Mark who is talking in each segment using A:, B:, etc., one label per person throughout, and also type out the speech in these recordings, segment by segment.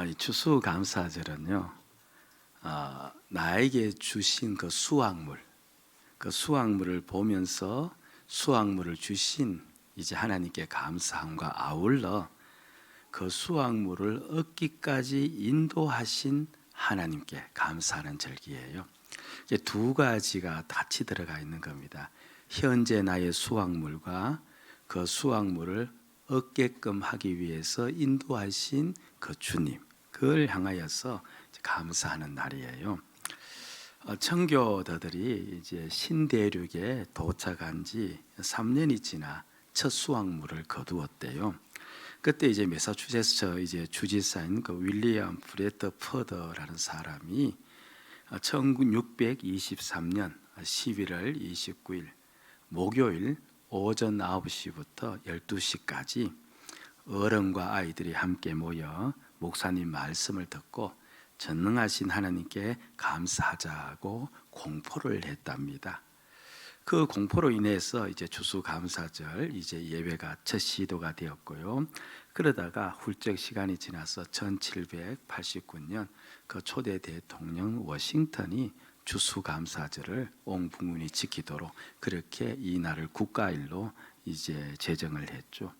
A: 이 추수감사절은요, 나에게 주신 그 수확물을 보면서 수확물을 주신 이제 하나님께 감사함과 아울러 그 수확물을 얻기까지 인도하신 하나님께 감사하는 절기예요. 이게 두 가지가 같이 들어가 있는 겁니다. 현재 나의 수확물과 그 수확물을 얻게끔 하기 위해서 인도하신 그 주님, 그걸 향하여서 감사하는 날이에요. 청교도들이 이제 신대륙에 도착한 지 3년이 지나 첫 수확물을 거두었대요. 그때 이제 매사추세츠 이제 주지사인 그 윌리엄 브레드 퍼더라는 사람이 1623년 11월 29일 목요일 오전 9시부터 12시까지 어른과 아이들이 함께 모여 목사님 말씀을 듣고 전능하신 하나님께 감사하자고 공포를 했답니다. 그 공포로 인해서 이제 추수감사절 이제 예배가 첫 시도가 되었고요. 그러다가 훌쩍 시간이 지나서 1789년 그 초대 대통령 워싱턴이 추수감사절을 온 국민이 지키도록 그렇게 이 날을 국가일로 이제 제정을 했죠.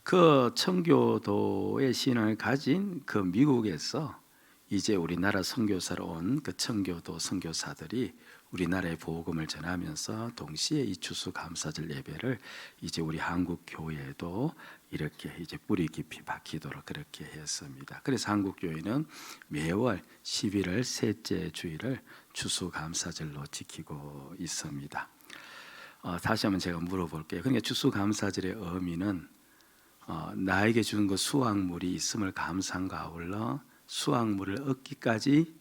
A: 그 청교도의 신앙을 가진 그 미국에서 이제 우리나라 선교사로 온 그 청교도 선교사들이 우리나라의 복음을 전하면서 동시에 이 추수감사절 예배를 이제 우리 한국 교회에도 이렇게 이제 뿌리 깊이 박히도록 그렇게 했습니다. 그래서 한국 교회는 매월 11월 셋째 주일을 추수감사절로 지키고 있습니다. 다시 한번 제가 물어볼게요. 그러니까 추수감사절의 의미는 나에게 준 그 수확물이 있음을 감사함과 아울러 수확물을 얻기까지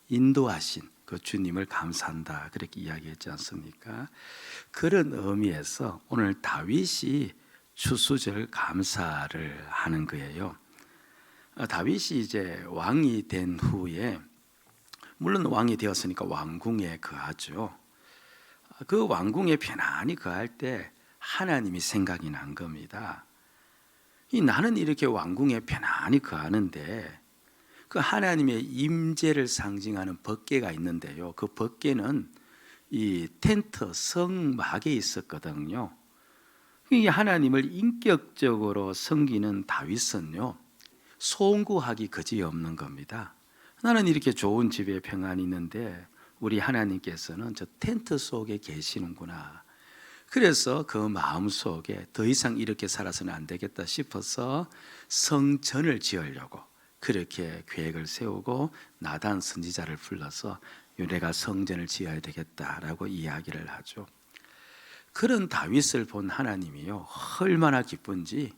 A: 인도하신 그 주님을 감사한다, 그렇게 이야기했지 않습니까? 그런 의미에서 오늘 다윗이 추수절 감사를 하는 거예요. 다윗이 이제 왕이 된 후에, 물론 왕이 되었으니까 왕궁에 거하죠. 그 왕궁에 편안히 거할 때 하나님이 생각이 난 겁니다. 나는 이렇게 왕궁에 편안히 거하는데 그 하나님의 임재를 상징하는 법궤가 있는데요. 그 법궤는 이 텐트 성막에 있었거든요. 이 하나님을 인격적으로 섬기는 다윗은요, 송구하기 그지없는 겁니다. 나는 이렇게 좋은 집에 평안히 있는데 우리 하나님께서는 저 텐트 속에 계시는구나. 그래서 그 마음 속에 더 이상 이렇게 살아서는 안 되겠다 싶어서 성전을 지으려고 그렇게 계획을 세우고 나단 선지자를 불러서 내가 성전을 지어야 되겠다라고 이야기를 하죠. 그런 다윗을 본 하나님이요, 얼마나 기쁜지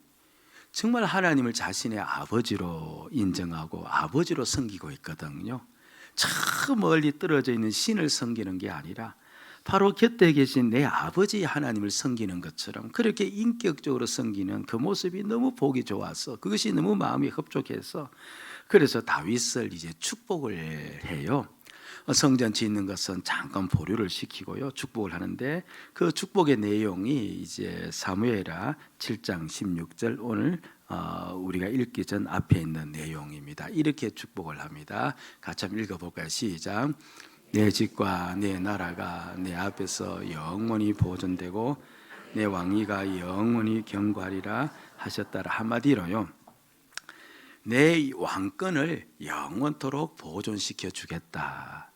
A: 정말 하나님을 자신의 아버지로 인정하고 아버지로 섬기고 있거든요. 저 멀리 떨어져 있는 신을 섬기는 게 아니라 바로 곁에 계신 내 아버지 하나님을 섬기는 것처럼 그렇게 인격적으로 섬기는 그 모습이 너무 보기 좋아서 그것이 너무 마음이 흡족해서 그래서 다윗을 이제 축복을 해요. 성전 짓는 것은 잠깐 보류를 시키고요, 축복을 하는데 그 축복의 내용이 이제 사무엘하 7장 16절 오늘 우리가 읽기 전 앞에 있는 내용입니다. 이렇게 축복을 합니다. 같이 한번 읽어볼까요? 시작. 내 집과 내 나라가 내 앞에서 영원히 보존되고 내 왕위가 영원히 경고하리라 하셨다라. 한마디로요, 내 왕권을 영원토록 보존시켜 주겠다.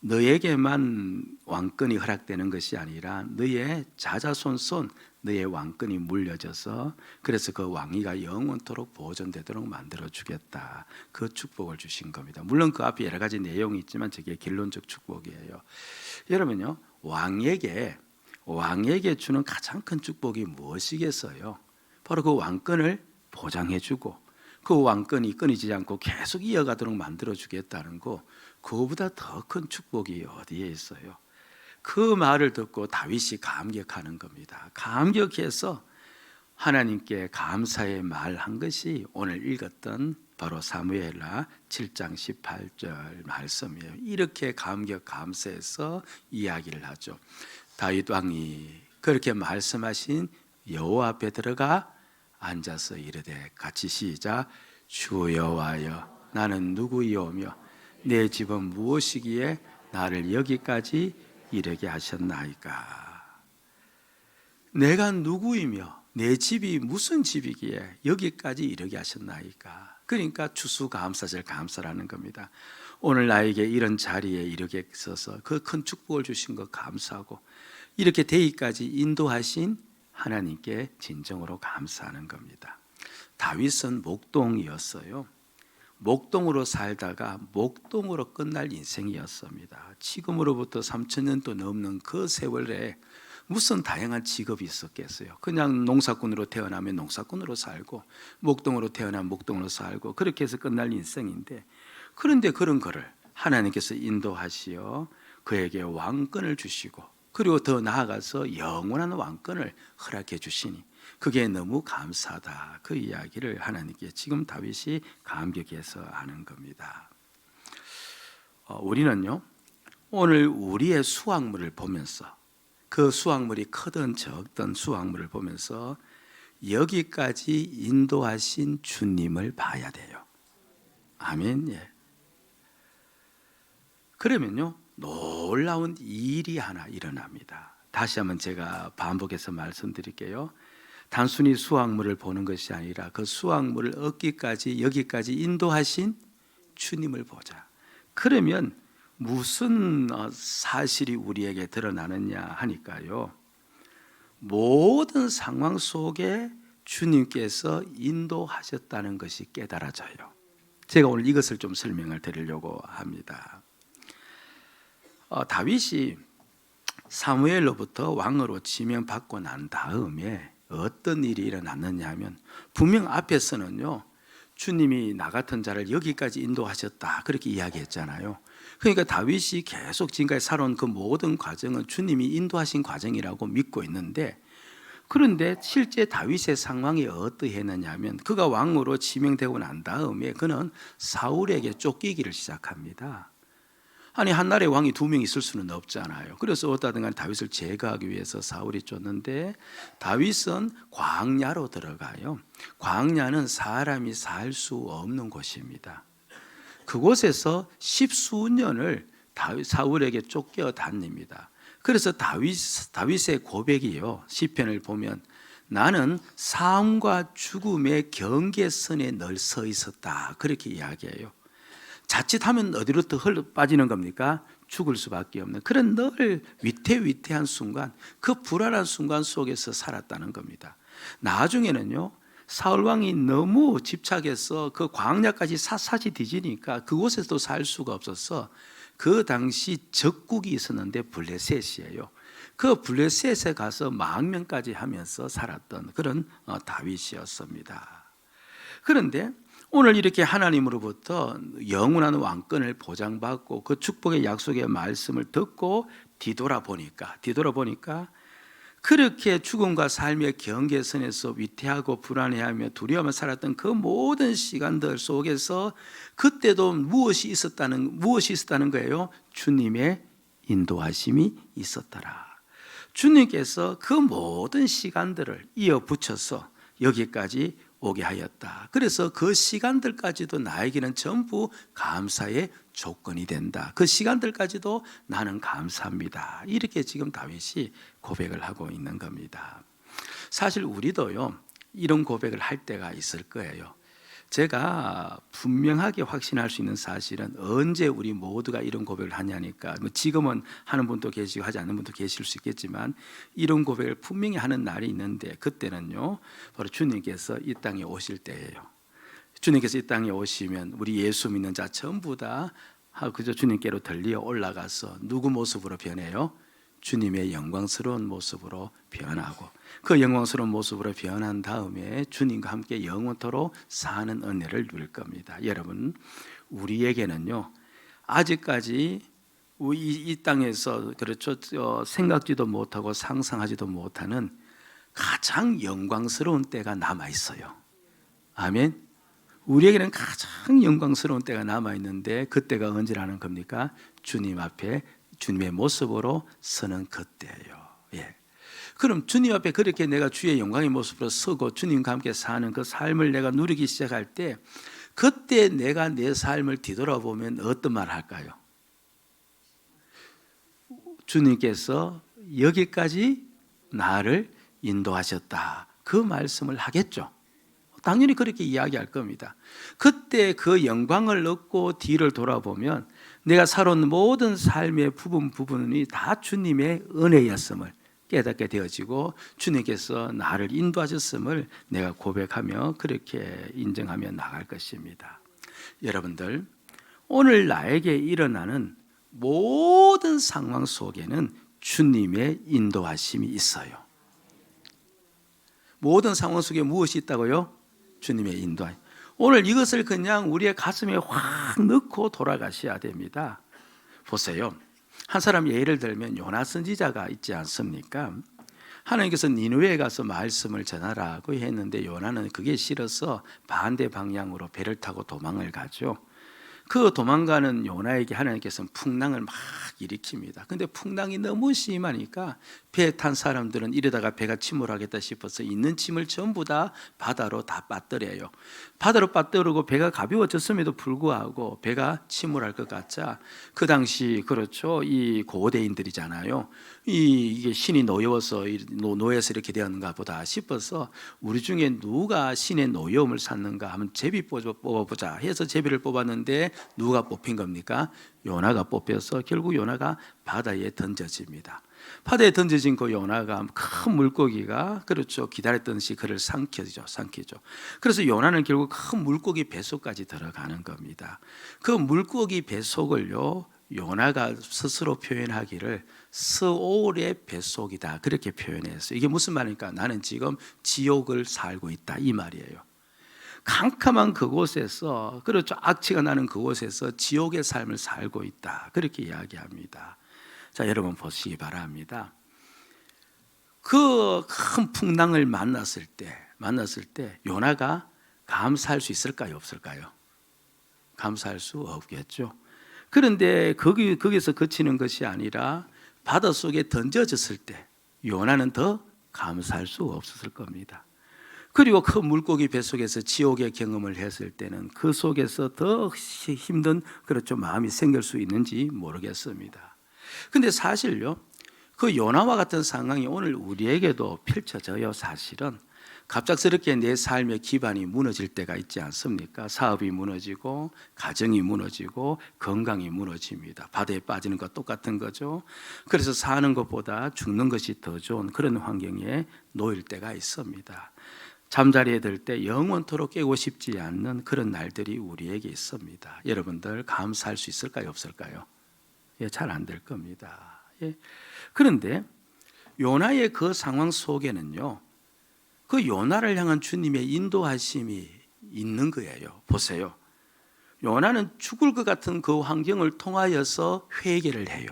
A: 너에게만 왕권이 허락되는 것이 아니라 너의 자자손손 너의 왕권이 물려져서 그래서 그 왕위가 영원토록 보존되도록 만들어 주겠다. 그 축복을 주신 겁니다. 물론 그 앞에 여러 가지 내용이 있지만 저게 결론적 축복이에요. 여러분요, 왕에게 주는 가장 큰 축복이 무엇이겠어요? 바로 그 왕권을 보장해 주고 그 왕권이 끊이지 않고 계속 이어가도록 만들어 주겠다는 거, 그거보다 더 큰 축복이 어디에 있어요? 그 말을 듣고 다윗이 감격하는 겁니다. 감격해서 하나님께 감사의 말한 것이 오늘 읽었던 바로 사무엘하 7장 18절 말씀이에요. 이렇게 감격 감사해서 이야기를 하죠. 다윗 왕이 그렇게 말씀하신 여호와 앞에 들어가 앉아서 이르되, 같이 시작. 주 여호와여 나는 누구이오며 내 집은 무엇이기에 나를 여기까지 이르게 하셨나이까. 내가 누구이며 내 집이 무슨 집이기에 여기까지 이르게 하셨나이까. 그러니까 추수감사절 감사라는 겁니다. 오늘 나에게 이런 자리에 이르게 있어서 그 큰 축복을 주신 것 감사하고 이렇게 되기까지 인도하신 하나님께 진정으로 감사하는 겁니다. 다윗은 목동이었어요. 목동으로 살다가 목동으로 끝날 인생이었습니다. 지금으로부터 3,000년도 넘는 그 세월에 무슨 다양한 직업이 있었겠어요. 그냥 농사꾼으로 태어나면 농사꾼으로 살고 목동으로 태어나면 목동으로 살고 그렇게 해서 끝날 인생인데, 그런데 그런 거를 하나님께서 인도하시어 그에게 왕권을 주시고 그리고 더 나아가서 영원한 왕권을 허락해 주시니 그게 너무 감사하다. 그 이야기를 하나님께 지금 다윗이 감격해서 하는 겁니다. 우리는요, 오늘 우리의 수확물을 보면서 그 수확물이 크든 적든 수확물을 보면서 여기까지 인도하신 주님을 봐야 돼요. 아멘. 예. 그러면요, 놀라운 일이 하나 일어납니다. 다시 한번 제가 반복해서 말씀드릴게요. 단순히 수확물을 보는 것이 아니라 그 수확물을 얻기까지 여기까지 인도하신 주님을 보자. 그러면 무슨 사실이 우리에게 드러나느냐 하니까요, 모든 상황 속에 주님께서 인도하셨다는 것이 깨달아져요. 제가 오늘 이것을 좀 설명을 드리려고 합니다. 다윗이 사무엘로부터 왕으로 지명받고 난 다음에 어떤 일이 일어났느냐 하면, 분명 앞에서는요, 주님이 나 같은 자를 여기까지 인도하셨다 그렇게 이야기했잖아요. 그러니까 다윗이 계속 지금까지 살아온 그 모든 과정은 주님이 인도하신 과정이라고 믿고 있는데, 그런데 실제 다윗의 상황이 어떠했느냐 하면, 그가 왕으로 지명되고 난 다음에 그는 사울에게 쫓기기를 시작합니다. 아니, 한 나라에 왕이 2명 있을 수는 없잖아요. 그래서 어떠하든 간에 다윗을 제거하기 위해서 사울이 쫓는데, 다윗은 광야로 들어가요. 광야는 사람이 살 수 없는 곳입니다. 그곳에서 10수년을 사울에게 쫓겨 다닙니다. 그래서 다윗의 고백이요, 시편을 보면 나는 삶과 죽음의 경계선에 늘 서 있었다 그렇게 이야기해요. 자칫하면 어디로 또 빠지는 겁니까? 죽을 수밖에 없는 그런 늘 위태위태한 순간, 그 불안한 순간 속에서 살았다는 겁니다. 나중에는요, 사울왕이 너무 집착해서 그 광야까지 샅샅이 뒤지니까 그곳에서도 살 수가 없어서 그 당시 적국이 있었는데 블레셋이에요. 그 블레셋에 가서 망명까지 하면서 살았던 그런 다윗이었습니다. 그런데 오늘 이렇게 하나님으로부터 영원한 왕권을 보장받고 그 축복의 약속의 말씀을 듣고 뒤돌아보니까 그렇게 죽음과 삶의 경계선에서 위태하고 불안해하며 두려워하며 살았던 그 모든 시간들 속에서 그때도 무엇이 있었다는 거예요? 주님의 인도하심이 있었더라. 주님께서 그 모든 시간들을 이어붙여서 여기까지 오게 하였다. 그래서 그 시간들까지도 나에게는 전부 감사의 조건이 된다. 그 시간들까지도 나는 감사합니다. 이렇게 지금 다윗이 고백을 하고 있는 겁니다. 사실 우리도요, 이런 고백을 할 때가 있을 거예요. 제가 분명하게 확신할 수 있는 사실은 언제 우리 모두가 이런 고백을 하냐니까, 지금은 하는 분도 계시고 하지 않는 분도 계실 수 있겠지만 이런 고백을 분명히 하는 날이 있는데, 그때는요 바로 주님께서 이 땅에 오실 때예요. 주님께서 이 땅에 오시면 우리 예수 믿는 자 전부 다 그저 주님께로 들려 올라가서 누구 모습으로 변해요? 주님의 영광스러운 모습으로 변하고, 그 영광스러운 모습으로 변한 다음에 주님과 함께 영원토록 사는 은혜를 누릴 겁니다. 여러분, 우리에게는요 아직까지 이 땅에서 그렇죠, 생각지도 못하고 상상하지도 못하는 가장 영광스러운 때가 남아 있어요. 아멘. 우리에게는 가장 영광스러운 때가 남아 있는데, 그때가 언제라는 겁니까? 주님 앞에 주님의 모습으로 서는 그때예요. 예. 그럼 주님 앞에 그렇게 내가 주의 영광의 모습으로 서고 주님과 함께 사는 그 삶을 내가 누리기 시작할 때, 그때 내가 내 삶을 뒤돌아보면 어떤 말 할까요? 주님께서 여기까지 나를 인도하셨다, 그 말씀을 하겠죠. 당연히 그렇게 이야기할 겁니다. 그때 그 영광을 얻고 뒤를 돌아보면 내가 살아온 모든 삶의 부분이 다 주님의 은혜였음을 깨닫게 되어지고, 주님께서 나를 인도하셨음을 내가 고백하며 그렇게 인정하며 나갈 것입니다. 여러분들, 오늘 나에게 일어나는 모든 상황 속에는 주님의 인도하심이 있어요. 모든 상황 속에 무엇이 있다고요? 주님의 인도하심. 오늘 이것을 그냥 우리의 가슴에 확 넣고 돌아가셔야 됩니다. 보세요. 한 사람 예를 들면 요나 선지자가 있지 않습니까? 하나님께서 니느웨에 가서 말씀을 전하라고 했는데 요나는 그게 싫어서 반대 방향으로 배를 타고 도망을 가죠. 그 도망가는 요나에게 하나님께서는 풍랑을 막 일으킵니다. 근데 풍랑이 너무 심하니까 배에 탄 사람들은 이러다가 배가 침몰하겠다 싶어서 있는 짐을 전부 다 바다로 다 빠뜨려요. 바다로 빠뜨리고 배가 가벼워졌음에도 불구하고 배가 침몰할 것 같자, 그 당시 그렇죠, 이 고대인들이잖아요. 이게 신이 노여워서 이렇게 되었는가 보다 싶어서 우리 중에 누가 신의 노여움을 샀는가 하면 제비 뽑아보자 해서 제비를 뽑았는데 누가 뽑힌 겁니까? 요나가 뽑혀서 결국 요나가 바다에 던져집니다. 바다에 던져진 그 요나가 큰 물고기가 그렇죠, 기다렸던 듯이 그를 삼키죠. 그래서 요나는 결국 큰 물고기 뱃속까지 들어가는 겁니다. 그 물고기 뱃속을요, 요나가 스스로 표현하기를 스올의 뱃속이다, 그렇게 표현했어요. 이게 무슨 말입니까? 나는 지금 지옥을 살고 있다, 이 말이에요. 캄캄한 그곳에서, 그렇죠, 악취가 나는 그곳에서 지옥의 삶을 살고 있다, 그렇게 이야기합니다. 자, 여러분 보시기 바랍니다. 그 큰 풍랑을 만났을 때 요나가 감사할 수 있을까요, 없을까요? 감사할 수 없겠죠. 그런데 거기서 그치는 것이 아니라 바닷속에 던져졌을 때 요나는 더 감사할 수 없었을 겁니다. 그리고 그 물고기 뱃속에서 지옥의 경험을 했을 때는 그 속에서 더 힘든, 그렇죠, 마음이 생길 수 있는지 모르겠습니다. 근데 사실요, 그 요나와 같은 상황이 오늘 우리에게도 펼쳐져요. 사실은 갑작스럽게 내 삶의 기반이 무너질 때가 있지 않습니까? 사업이 무너지고, 가정이 무너지고, 건강이 무너집니다. 바다에 빠지는 것과 똑같은 거죠. 그래서 사는 것보다 죽는 것이 더 좋은 그런 환경에 놓일 때가 있습니다. 잠자리에 들 때 영원토록 깨고 싶지 않는 그런 날들이 우리에게 있습니다. 여러분들 감사할 수 있을까요, 없을까요? 예, 잘 안 될 겁니다. 예. 그런데 요나의 그 상황 속에는요, 그 요나를 향한 주님의 인도하심이 있는 거예요. 보세요. 요나는 죽을 것 같은 그 환경을 통하여서 회개를 해요.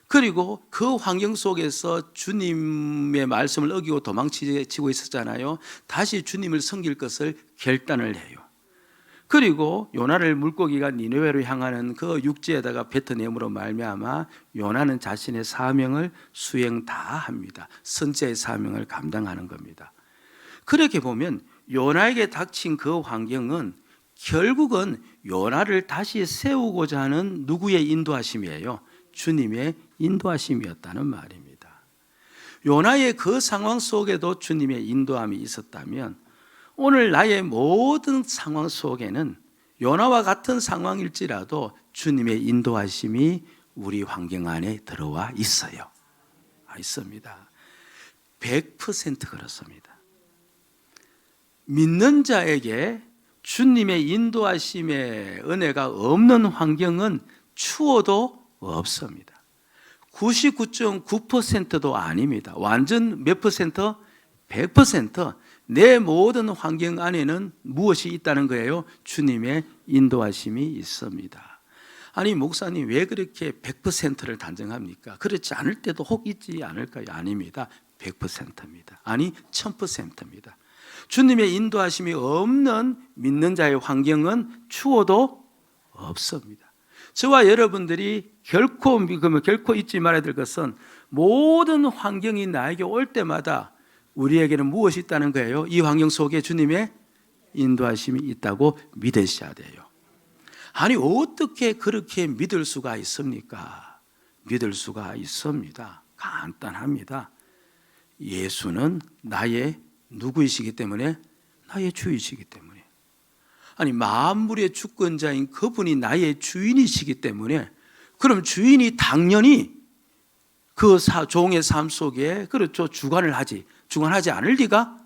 A: 그리고 그 환경 속에서 주님의 말씀을 어기고 도망치고 있었잖아요. 다시 주님을 섬길 것을 결단을 해요. 그리고 요나를 물고기가 니느웨로 향하는 그 육지에다가 뱉어내므로 말미암아 요나는 자신의 사명을 수행 다 합니다. 선지자의 사명을 감당하는 겁니다. 그렇게 보면 요나에게 닥친 그 환경은 결국은 요나를 다시 세우고자 하는 누구의 인도하심이에요? 주님의 인도하심이었다는 말입니다. 요나의 그 상황 속에도 주님의 인도함이 있었다면 오늘 나의 모든 상황 속에는 요나와 같은 상황일지라도 주님의 인도하심이 우리 환경 안에 들어와 있어요. 있습니다. 100% 그렇습니다. 믿는 자에게 주님의 인도하심의 은혜가 없는 환경은 추워도 없습니다. 99.9%도 아닙니다. 완전 몇 퍼센트? 100%. 내 모든 환경 안에는 무엇이 있다는 거예요? 주님의 인도하심이 있습니다. 아니, 목사님 왜 그렇게 100%를 단정합니까? 그렇지 않을 때도 혹 있지 않을까요? 아닙니다. 100%입니다. 아니, 1000%입니다. 주님의 인도하심이 없는 믿는 자의 환경은 추워도 없습니다. 저와 여러분들이 결코 잊지 말아야 될 것은 모든 환경이 나에게 올 때마다 우리에게는 무엇이 있다는 거예요? 이 환경 속에 주님의 인도하심이 있다고 믿으셔야 돼요. 아니 어떻게 그렇게 믿을 수가 있습니까? 믿을 수가 있습니다. 간단합니다. 예수는 나의 누구이시기 때문에? 나의 주이시기 때문에. 아니 만물의 주권자인 그분이 나의 주인이시기 때문에, 그럼 주인이 당연히 그 종의 삶 속에 그렇죠 주관하지 않을 리가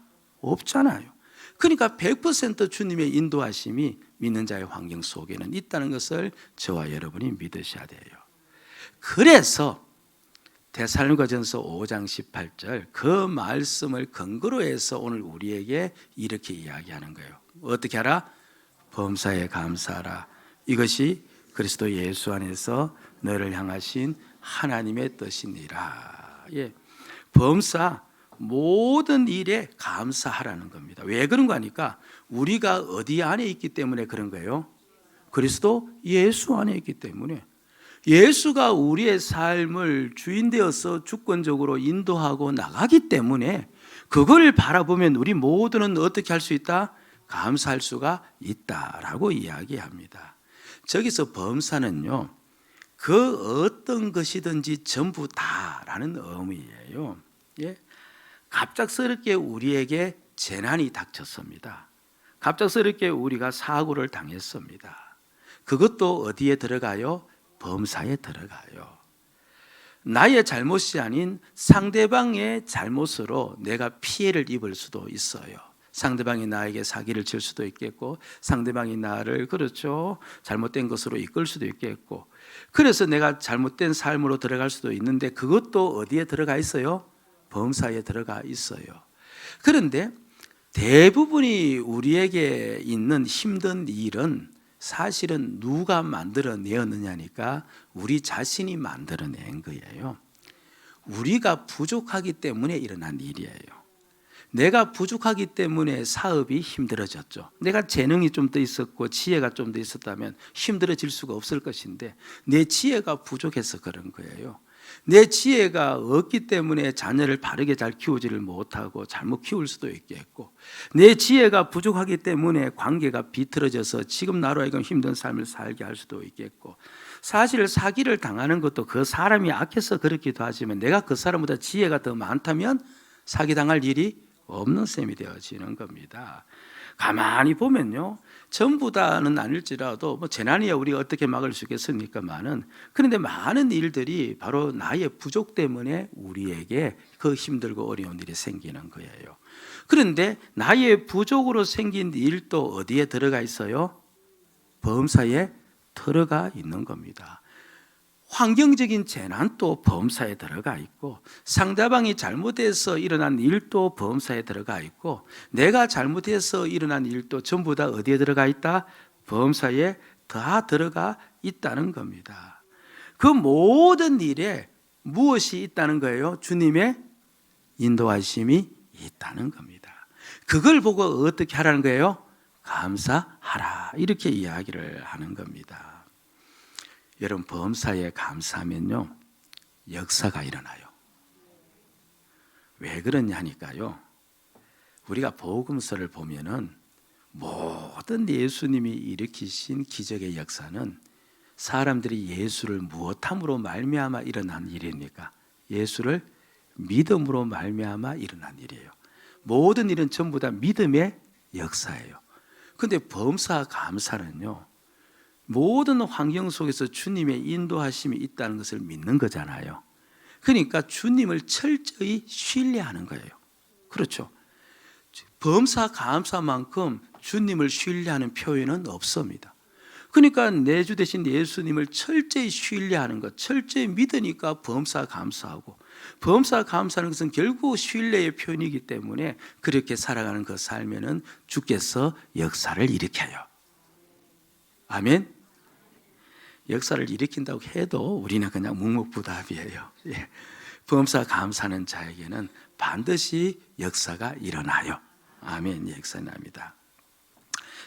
A: 없잖아요. 그러니까 100% 주님의 인도하심이 믿는 자의 환경 속에는 있다는 것을 저와 여러분이 믿으셔야 돼요. 그래서 데살로니가전서 5장 18절 그 말씀을 근거로 해서 오늘 우리에게 이렇게 이야기하는 거예요. 어떻게 하라? 범사에 감사하라. 이것이 그리스도 예수 안에서 너를 향하신 하나님의 뜻이니라. 예. 범사 모든 일에 감사하라는 겁니다. 왜 그런 거니까 우리가 어디 안에 있기 때문에 그런 거예요? 그리스도 예수 안에 있기 때문에. 예수가 우리의 삶을 주인 되어서 주권적으로 인도하고 나가기 때문에 그걸 바라보면 우리 모두는 어떻게 할 수 있다? 감사할 수가 있다라고 이야기합니다. 저기서 범사는요, 그 어떤 것이든지 전부 다라는 의미예요. 예? 갑작스럽게 우리에게 재난이 닥쳤습니다. 갑작스럽게 우리가 사고를 당했습니다. 그것도 어디에 들어가요? 범사에 들어가요. 나의 잘못이 아닌 상대방의 잘못으로 내가 피해를 입을 수도 있어요. 상대방이 나에게 사기를 칠 수도 있겠고, 상대방이 나를 그렇죠 잘못된 것으로 이끌 수도 있겠고, 그래서 내가 잘못된 삶으로 들어갈 수도 있는데 그것도 어디에 들어가 있어요? 범사에 들어가 있어요. 그런데 대부분이 우리에게 있는 힘든 일은 사실은 누가 만들어내었느냐니까 우리 자신이 만들어낸 거예요. 우리가 부족하기 때문에 일어난 일이에요. 내가 부족하기 때문에 사업이 힘들어졌죠. 내가 재능이 좀 더 있었고 지혜가 좀 더 있었다면 힘들어질 수가 없을 것인데 내 지혜가 부족해서 그런 거예요. 내 지혜가 없기 때문에 자녀를 바르게 잘 키우지를 못하고 잘못 키울 수도 있겠고, 내 지혜가 부족하기 때문에 관계가 비틀어져서 지금 나로 하여금 힘든 삶을 살게 할 수도 있겠고, 사실 사기를 당하는 것도 그 사람이 악해서 그렇기도 하지만 내가 그 사람보다 지혜가 더 많다면 사기당할 일이 없는 셈이 되어지는 겁니다. 가만히 보면요, 전부 다는 아닐지라도 재난이야 우리가 어떻게 막을 수 있겠습니까만은, 그런데 많은 일들이 바로 나의 부족 때문에 우리에게 그 힘들고 어려운 일이 생기는 거예요. 그런데 나의 부족으로 생긴 일도 어디에 들어가 있어요? 범사에 들어가 있는 겁니다. 환경적인 재난도 범사에 들어가 있고, 상대방이 잘못해서 일어난 일도 범사에 들어가 있고, 내가 잘못해서 일어난 일도 전부 다 어디에 들어가 있다? 범사에 다 들어가 있다는 겁니다. 그 모든 일에 무엇이 있다는 거예요? 주님의 인도하심이 있다는 겁니다. 그걸 보고 어떻게 하라는 거예요? 감사하라, 이렇게 이야기를 하는 겁니다. 여러분, 범사에 감사하면요 역사가 일어나요. 왜 그러냐니까요, 우리가 복음서를 보면은 모든 예수님이 일으키신 기적의 역사는 사람들이 예수를 무엇함으로 말미암아 일어난 일입니까? 예수를 믿음으로 말미암아 일어난 일이에요. 모든 일은 전부 다 믿음의 역사예요. 그런데 범사 감사는요, 모든 환경 속에서 주님의 인도하심이 있다는 것을 믿는 거잖아요. 그러니까 주님을 철저히 신뢰하는 거예요. 그렇죠? 범사 감사만큼 주님을 신뢰하는 표현은 없습니다. 그러니까 내 주 되신 예수님을 철저히 신뢰하는 것, 철저히 믿으니까 범사 감사하고, 범사 감사하는 것은 결국 신뢰의 표현이기 때문에 그렇게 살아가는 그 삶에는 주께서 역사를 일으켜요. 아멘. 역사를 일으킨다고 해도 우리는 그냥 묵묵부답이에요. 예. 범사 감사하는 자에게는 반드시 역사가 일어나요. 아멘. 역사 납니다.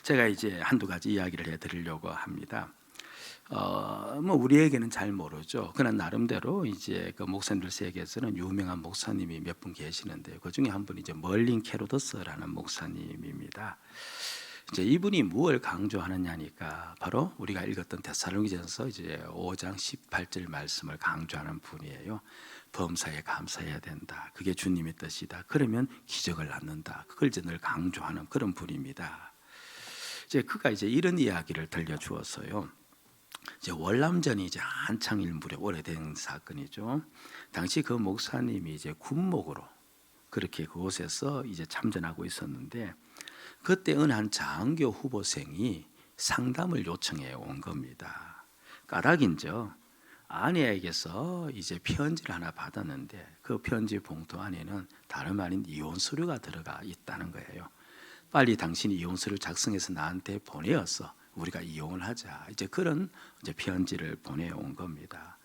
A: 제가 이제 한두 가지 이야기를 해드리려고 합니다. 우리에게는 잘 모르죠. 그러나 나름대로 이제 그 목사님들 세계에서는 유명한 목사님이 몇 분 계시는데, 그 중에 한 분이 이제 멀린 캐로더스라는 목사님입니다. 이제 이분이 무엇을 강조하느냐니까 바로 우리가 읽었던 데살로니가전서 이제 5장 18절 말씀을 강조하는 분이에요. 범사에 감사해야 된다. 그게 주님의 뜻이다. 그러면 기적을 낳는다. 그걸 이제 늘 강조하는 그런 분입니다. 이제 그가 이제 이런 이야기를 들려주었어요. 이제 월남전이 이제 한창일 무렵 오래된 사건이죠. 당시 그 목사님이 이제 군목으로 그렇게 그곳에서 이제 참전하고 있었는데 그때 어느 한 장교 후보생이 상담을 요청해 온 겁니다. 까닭인죠. 아내에게서 이제 편지를 하나 받았는데 그 편지 봉투 안에는 다름 아닌 이혼 서류가 들어가 있다는 거예요. 빨리 당신이 이혼 서류 작성해서 나한테 보내어서 우리가 이혼을 하자. 이제 그런 이제 편지를 보내온 겁니다.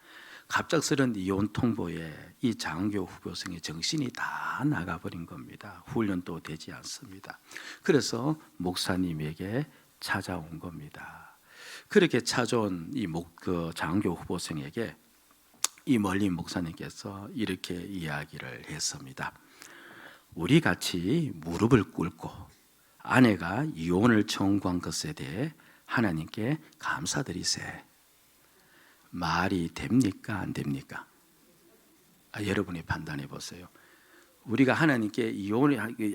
A: 갑작스런 이혼 통보에 이 장교 후보생의 정신이 다 나가버린 겁니다. 훈련도 되지 않습니다. 그래서 목사님에게 찾아온 겁니다. 그렇게 찾아온 그 장교 후보생에게 이 멀린 목사님께서 이렇게 이야기를 했습니다. 우리 같이 무릎을 꿇고 아내가 이혼을 청구한 것에 대해 하나님께 감사드리세. 말이 됩니까? 안 됩니까? 여러분이 판단해 보세요. 우리가 하나님께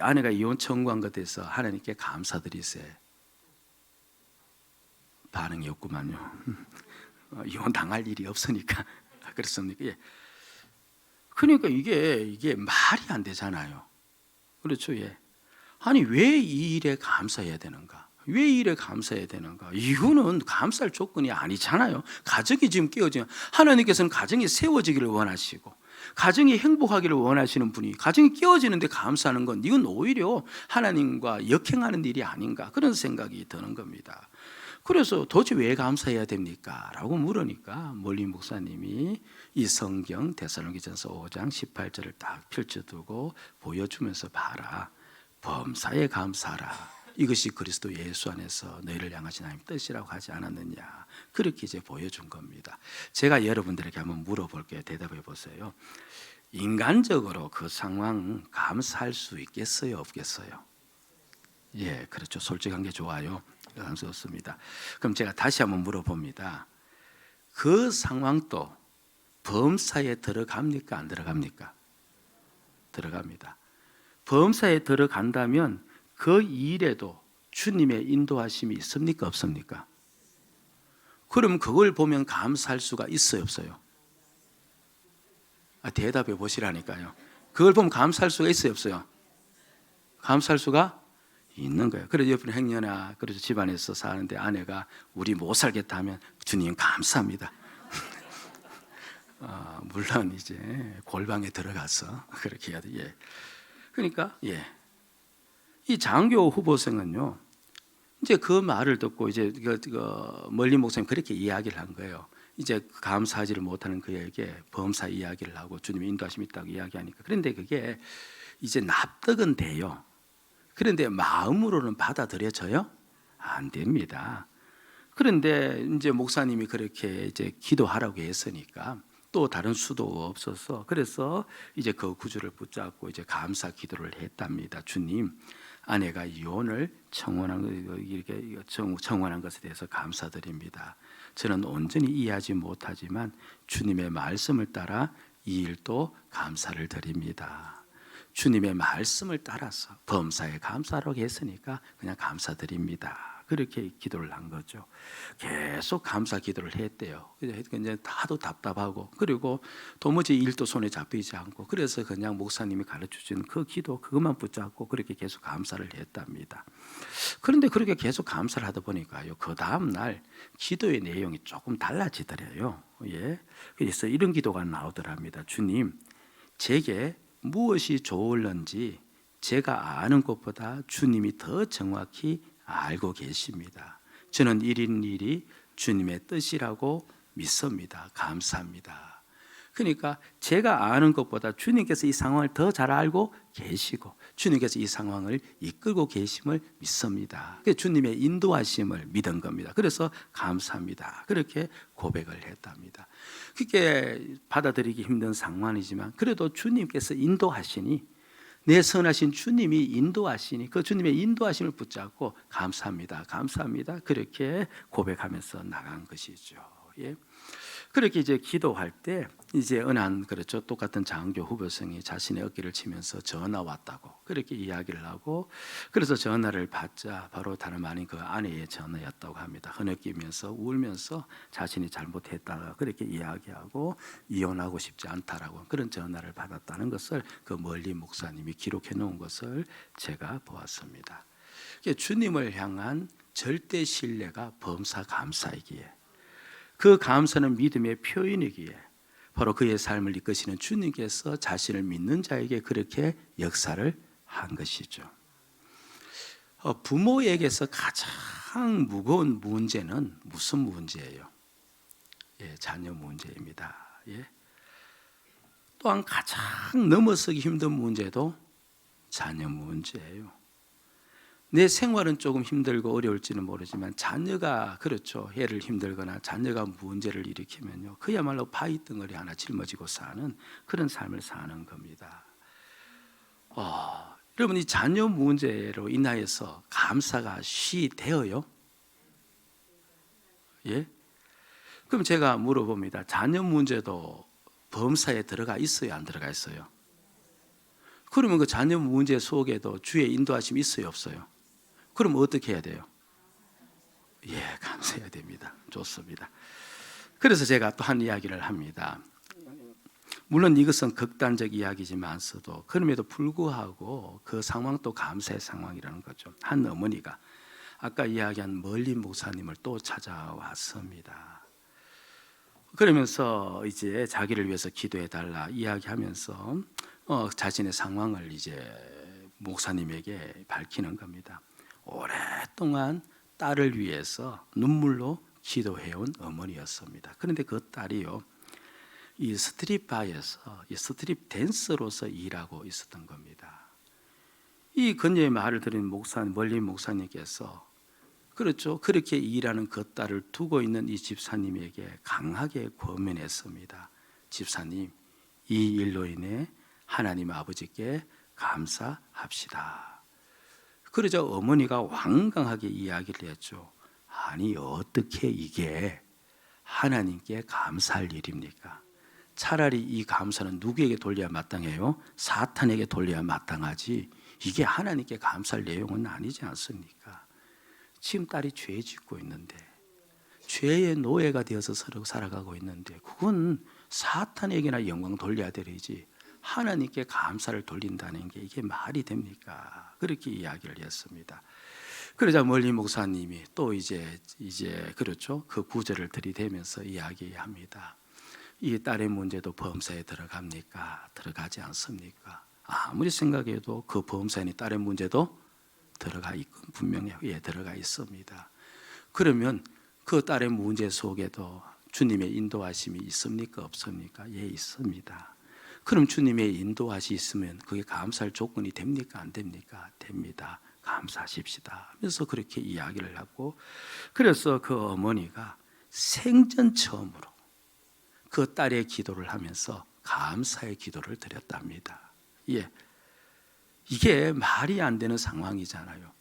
A: 아내가 이혼 청구한 것에 대해서 하나님께 감사드리세. 반응이 없구만요. 이혼 당할 일이 없으니까 그렇습니까? 예. 그러니까 이게 말이 안 되잖아요. 그렇죠? 예. 아니 왜 이 일에 감사해야 되는가? 왜 이 일에 감사해야 되는가? 이거는 감사할 조건이 아니잖아요. 가정이 지금 깨어지면 하나님께서는 가정이 세워지기를 원하시고 가정이 행복하기를 원하시는 분이 가정이 깨어지는데 감사하는 건 이건 오히려 하나님과 역행하는 일이 아닌가 그런 생각이 드는 겁니다. 그래서 도대체 왜 감사해야 됩니까? 라고 물으니까 멀린 목사님이 이 성경 데살로니가전서 5장 18절을 딱 펼쳐두고 보여주면서 봐라. 범사에 감사하라. 이것이 그리스도 예수 안에서 너희를 향하신 하나님의 뜻이라고 하지 않았느냐. 그렇게 이제 보여준 겁니다. 제가 여러분들에게 한번 물어볼게요. 대답해 보세요. 인간적으로 그 상황 감사할 수 있겠어요? 없겠어요? 예, 그렇죠. 솔직한 게 좋아요. 좋습니다. 그럼 제가 다시 한번 물어봅니다. 그 상황도 범사에 들어갑니까? 안 들어갑니까? 들어갑니다. 범사에 들어간다면 그 일에도 주님의 인도하심이 있습니까? 없습니까? 그럼 그걸 보면 감사할 수가 있어요? 없어요? 대답해 보시라니까요. 그걸 보면 감사할 수가 있어요? 없어요? 감사할 수가 있는 거예요. 그래서 옆에 행여나 그래서 집안에서 사는데 아내가 우리 못 살겠다 하면 주님 감사합니다. 물론 이제 골방에 들어가서 그렇게 해야 돼. 예. 그러니까 예. 이 장교 후보생은요. 이제 그 말을 듣고 이제 멀린 목사님 그렇게 이야기를 한 거예요. 이제 감사하지를 못하는 그에게 범사 이야기를 하고 주님의 인도하심이 있다고 이야기하니까 그런데 그게 이제 납득은 돼요. 그런데 마음으로는 받아들여져요? 안 됩니다. 그런데 이제 목사님이 그렇게 이제 기도하라고 했으니까 또 다른 수도 없어서 그래서 이제 그 구주를 붙잡고 이제 감사 기도를 했답니다. 주님, 아내가 이혼을 청원한 것에 대해서 감사드립니다. 저는 온전히 이해하지 못하지만 주님의 말씀을 따라 이 일도 감사를 드립니다. 주님의 말씀을 따라서 범사에 감사라고 했으니까 그냥 감사드립니다. 그렇게 기도를 한 거죠. 계속 감사 기도를 했대요. 이제 다도 답답하고 그리고 도무지 일도 손에 잡히지 않고 그래서 그냥 목사님이 가르쳐준 그 기도 그것만 붙잡고 그렇게 계속 감사를 했답니다. 그런데 그렇게 계속 감사를 하다 보니까요. 그 다음 날 기도의 내용이 조금 달라지더래요. 예. 그래서 이런 기도가 나오더랍니다. 주님, 제게 무엇이 좋을런지 제가 아는 것보다 주님이 더 정확히 알고 계십니다. 저는 일이 주님의 뜻이라고 믿습니다. 감사합니다. 그러니까 제가 아는 것보다 주님께서 이 상황을 더 잘 알고 계시고 주님께서 이 상황을 이끌고 계심을 믿습니다. 주님의 인도하심을 믿은 겁니다. 그래서 감사합니다. 그렇게 고백을 했답니다. 그게 받아들이기 힘든 상황이지만 그래도 주님께서 인도하시니 내 선하신 주님이 인도하시니 그 주님의 인도하심을 붙잡고 감사합니다, 감사합니다 그렇게 고백하면서 나간 것이죠. 예. 그렇게 이제 기도할 때 이제 은한 그렇죠. 똑같은 장교 후보생이 자신의 어깨를 치면서 전화 왔다고 그렇게 이야기를 하고, 그래서 전화를 받자 바로 다름 아닌 그 아내의 전화였다고 합니다. 흐느끼면서 울면서 자신이 잘못했다가 그렇게 이야기하고 이혼하고 싶지 않다라고 그런 전화를 받았다는 것을 그 멀리 목사님이 기록해 놓은 것을 제가 보았습니다. 주님을 향한 절대 신뢰가 범사 감사이기에, 그 감사는 믿음의 표현이기에 바로 그의 삶을 이끄시는 주님께서 자신을 믿는 자에게 그렇게 역사를 한 것이죠. 부모에게서 가장 무거운 문제는 무슨 문제예요? 예, 자녀 문제입니다. 예. 또한 가장 넘어서기 힘든 문제도 자녀 문제예요. 내 생활은 조금 힘들고 어려울지는 모르지만 자녀가 그렇죠, 해를 힘들거나 자녀가 문제를 일으키면요 그야말로 바위덩어리 하나 짊어지고 사는 그런 삶을 사는 겁니다. 여러분, 이 자녀 문제로 인하여서 감사가 쉬되어요? 예? 그럼 제가 물어봅니다. 자녀 문제도 범사에 들어가 있어요, 안 들어가 있어요? 그러면 그 자녀 문제 속에도 주의 인도하심이 있어요, 없어요? 그럼 어떻게 해야 돼요? 예, 감사해야 됩니다. 좋습니다. 그래서 제가 또 한 이야기를 합니다. 물론 이것은 극단적 이야기지만서도 그럼에도 불구하고 그 상황도 감사의 상황이라는 거죠. 한 어머니가 아까 이야기한 멀리 목사님을 또 찾아왔습니다. 그러면서 이제 자기를 위해서 기도해 달라 이야기하면서 자신의 상황을 이제 목사님에게 밝히는 겁니다. 오랫동안 딸을 위해서 눈물로 기도해온 어머니였습니다. 그런데 그 딸이요, 이 스트릿바에서 이 스트릿 댄서로서 일하고 있었던 겁니다. 이 그녀의 말을 들은 목사님, 멀리 목사님께서 그렇죠, 그렇게 일하는 그 딸을 두고 있는 이 집사님에게 강하게 권면했습니다. 집사님, 이 일로 인해 하나님 아버지께 감사합시다. 그러자 어머니가 완강하게 이야기를 했죠. 아니, 어떻게 이게 하나님께 감사할 일입니까? 차라리 이 감사는 누구에게 돌려야 마땅해요? 사탄에게 돌려야 마땅하지, 이게 하나님께 감사할 내용은 아니지 않습니까? 지금 딸이 죄 짓고 있는데, 죄의 노예가 되어서 서로 살아가고 있는데, 그건 사탄에게나 영광 돌려야 되지 하나님께 감사를 돌린다는 게 이게 말이 됩니까? 그렇게 이야기를 했습니다. 그러자 멀리 목사님이 또 이제 그렇죠, 그 구절을 들이대면서 이야기합니다. 이 딸의 문제도 범사에 들어갑니까? 들어가지 않습니까? 아무리 생각해도 그 범사에 딸의 문제도 들어가 있고 분명히 들어가 있습니다. 그러면 그 딸의 문제 속에도 주님의 인도하심이 있습니까? 없습니까? 예, 있습니다. 그럼 주님의 인도하심이 있으면 그게 감사할 조건이 됩니까? 안 됩니까? 됩니다. 감사하십시다 하면서 그렇게 이야기를 하고, 그래서 그 어머니가 생전 처음으로 그 딸의 기도를 하면서 감사의 기도를 드렸답니다. 예, 이게 말이 안 되는 상황이잖아요.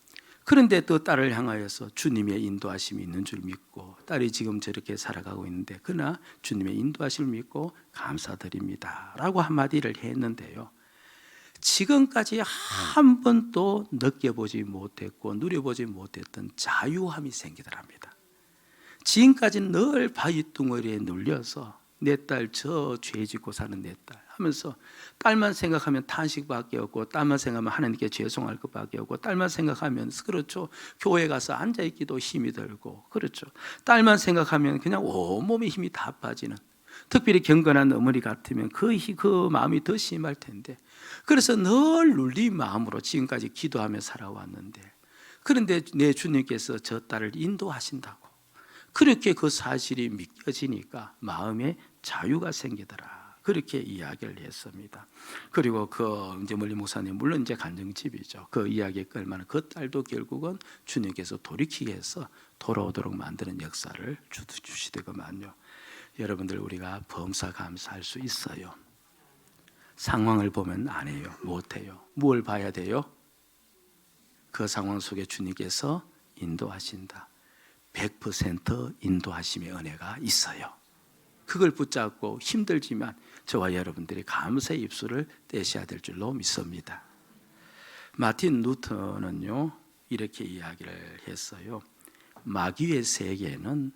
A: 그런데 또 딸을 향하여서 주님의 인도하심이 있는 줄 믿고, 딸이 지금 저렇게 살아가고 있는데 그러나 주님의 인도하심을 믿고 감사드립니다 라고 한마디를 했는데요, 지금까지 한 번도 느껴보지 못했고 누려보지 못했던 자유함이 생기더랍니다. 지금까지 늘 바위뚱어리에 눌려서 내 딸 저 죄 짓고 사는 내 딸 하면서 딸만 생각하면 탄식밖에 없고, 딸만 생각하면 하나님께 죄송할 것밖에 없고, 딸만 생각하면 그렇죠, 교회 가서 앉아있기도 힘이 들고, 그렇죠, 딸만 생각하면 그냥 온몸에 힘이 다 빠지는, 특별히 경건한 어머니 같으면 그 마음이 더 심할 텐데, 그래서 늘 눌린 마음으로 지금까지 기도하며 살아왔는데, 그런데 내 주님께서 저 딸을 인도하신다고 그렇게 그 사실이 믿겨지니까 마음에 자유가 생기더라, 그렇게 이야기를 했습니다. 그리고 그 이제 멀리 목사님, 물론 이제 간증집이죠. 그 이야기에 끌만한 그 딸도 결국은 주님께서 돌이키게 해서 돌아오도록 만드는 역사를 주시더구만요. 여러분들, 우리가 범사 감사할 수 있어요. 상황을 보면 안 해요. 못해요. 뭘 봐야 돼요? 그 상황 속에 주님께서 인도하신다. 100% 인도하심의 은혜가 있어요. 그걸 붙잡고 힘들지만 저와 여러분들이 감사의 입술을 떼셔야 될 줄로 믿습니다. 마틴 루터는요 이렇게 이야기를 했어요. 마귀의 세계에는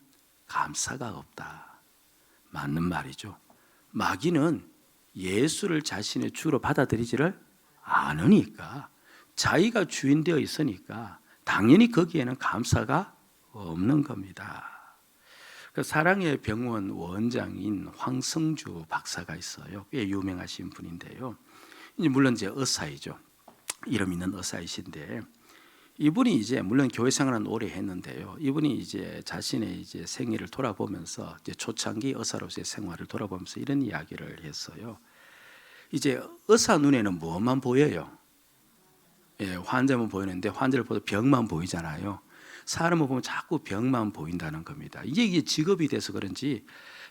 A: 감사가 없다. 맞는 말이죠. 마귀는 예수를 자신의 주로 받아들이지를 않으니까, 자기가 주인 되어 있으니까 당연히 거기에는 감사가 없는 겁니다. 사랑의 병원 원장인 황성주 박사가 있어요. 꽤 유명하신 분인데요. 물론 이제 의사이죠. 이름 있는 의사이신데, 이분이 이제 물론 교회 생활은 오래 했는데요. 이분이 이제 자신의 이제 생애를 돌아보면서 이제 초창기 의사로서의 생활을 돌아보면서 이런 이야기를 했어요. 이제 의사 눈에는 뭐만 보여요? 예, 환자만 보이는데 환자를 보도 병만 보이잖아요. 사람을 보면 자꾸 병만 보인다는 겁니다. 이게 직업이 돼서 그런지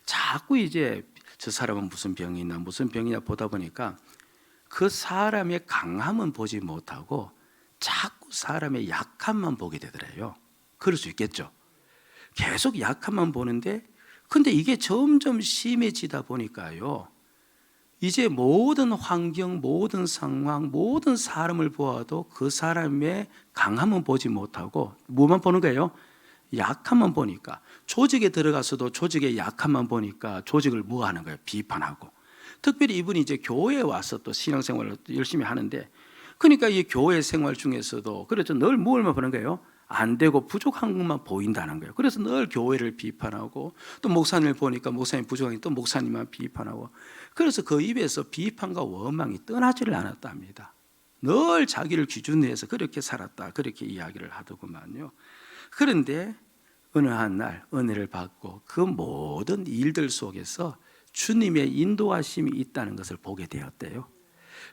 A: 자꾸 이제 저 사람은 무슨 병이 있나 무슨 병이냐 보다 보니까 그 사람의 강함은 보지 못하고 자꾸 사람의 약함만 보게 되더래요. 그럴 수 있겠죠. 계속 약함만 보는데, 근데 이게 점점 심해지다 보니까요, 이제 모든 환경, 모든 상황, 모든 사람을 보아도 그 사람의 강함은 보지 못하고 뭐만 보는 거예요? 약함만 보니까. 조직에 들어가서도 조직의 약함만 보니까 조직을 뭐 하는 거예요? 비판하고. 특별히 이분이 이제 교회에 와서 또 신앙생활을 열심히 하는데, 그러니까 이 교회 생활 중에서도 그렇죠. 늘 뭘만 보는 거예요? 안 되고 부족한 것만 보인다는 거예요. 그래서 늘 교회를 비판하고, 또 목사님을 보니까 목사님 부족하니 또 목사님만 비판하고, 그래서 그 입에서 비판과 원망이 떠나지를 않았답니다. 늘 자기를 기준으로 해서 그렇게 살았다, 그렇게 이야기를 하더구만요. 그런데 어느 한 날 은혜를 받고 그 모든 일들 속에서 주님의 인도하심이 있다는 것을 보게 되었대요.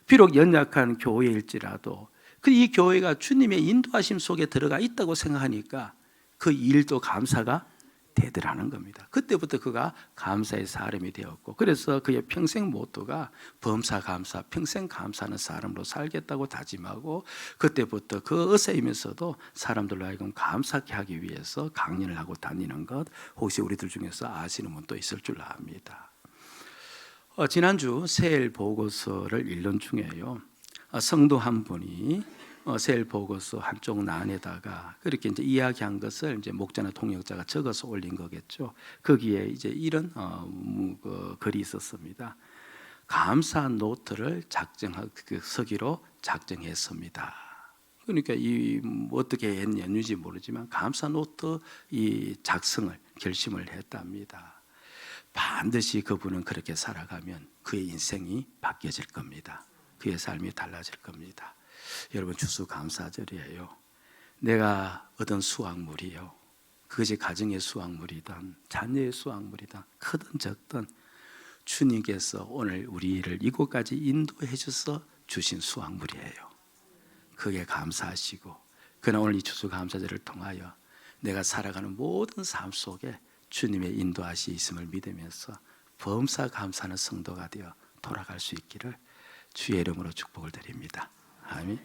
A: 비록 연약한 교회일지라도 이 교회가 주님의 인도하심 속에 들어가 있다고 생각하니까 그 일도 감사가 되더라는 겁니다. 그때부터 그가 감사의 사람이 되었고, 그래서 그의 평생 모토가 범사감사, 평생 감사하는 사람으로 살겠다고 다짐하고, 그때부터 그 의사이면서도 사람들로 하여금 감사하게 하기 위해서 강연을 하고 다니는 것, 혹시 우리들 중에서 아시는 분도 있을 줄 압니다. 지난주 세일 보고서를 읽는 중에요, 성도 한 분이 세일 보고서 한쪽 난에다가 그렇게 이제 이야기한 것을 이제 목자나 통역자가 적어서 올린 거겠죠. 거기에 이제 이런 글이 있었습니다. 감사 노트를 서기로 작정했습니다. 그러니까 이 어떻게 했는지 모르지만 감사 노트 이 작성을 결심을 했답니다. 반드시 그분은 그렇게 살아가면 그의 인생이 바뀌어질 겁니다. 그의 삶이 달라질 겁니다. 여러분, 추수감사절이에요. 내가 얻은 수확물이요, 그것이 가정의 수확물이든 자녀의 수확물이든 크든 적든 주님께서 오늘 우리를 이곳까지 인도해 주셔서 주신 수확물이에요. 그게 감사하시고, 그러나 오늘 이 추수감사절을 통하여 내가 살아가는 모든 삶 속에 주님의 인도하심이 있음을 믿으면서 범사 감사하는 성도가 되어 돌아갈 수 있기를 주의 이름으로 축복을 드립니다. 아멘.